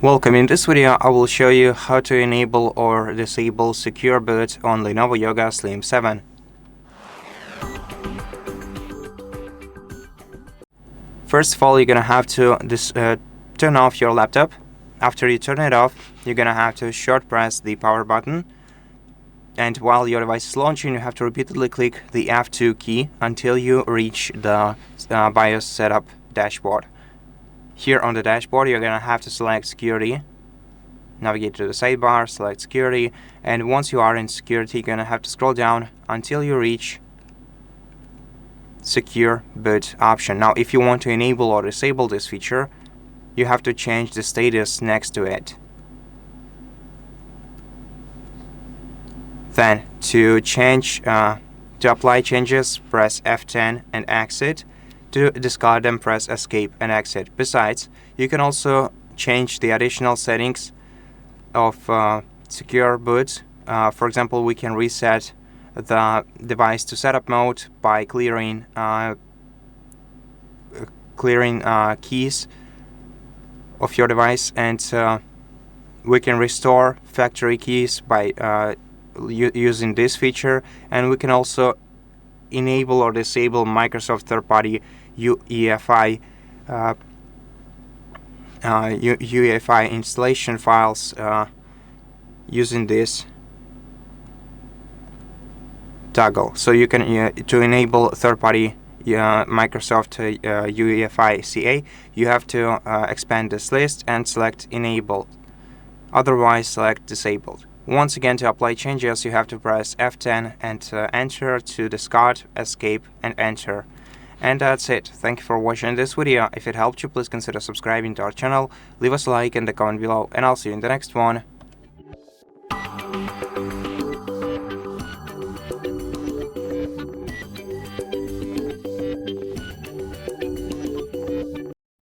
Welcome. In this video, I will show you how to enable or disable secure boot on LENOVO Yoga Slim 7. First of all, you're gonna have to turn off your laptop. After you turn it off, you're gonna have to short press the power button. And while your device is launching, you have to repeatedly click the F2 key until you reach the BIOS setup dashboard. Here on the dashboard, you're gonna have to select security, navigate to the sidebar, select security, and once you are in security, you're gonna have to scroll down until you reach secure boot option. Now, if you want to enable or disable this feature, you have to change the status next to it. Then, to apply changes, press F10 and exit. To discard them, press escape and exit. Besides, you can also change the additional settings of secure boot. For example, we can reset the device to setup mode by clearing keys of your device, and we can restore factory keys by using this feature, and we can also enable or disable Microsoft third-party UEFI installation files using this toggle. So you can to enable third-party Microsoft UEFI CA, you have to expand this list and select Enable. Otherwise, select Disabled. Once again, to apply changes, you have to press F10 and enter, to discard, escape, and enter. And that's it. Thank you for watching this video. If it helped you, please consider subscribing to our channel, leave us a like in the comment below, and I'll see you in the next one.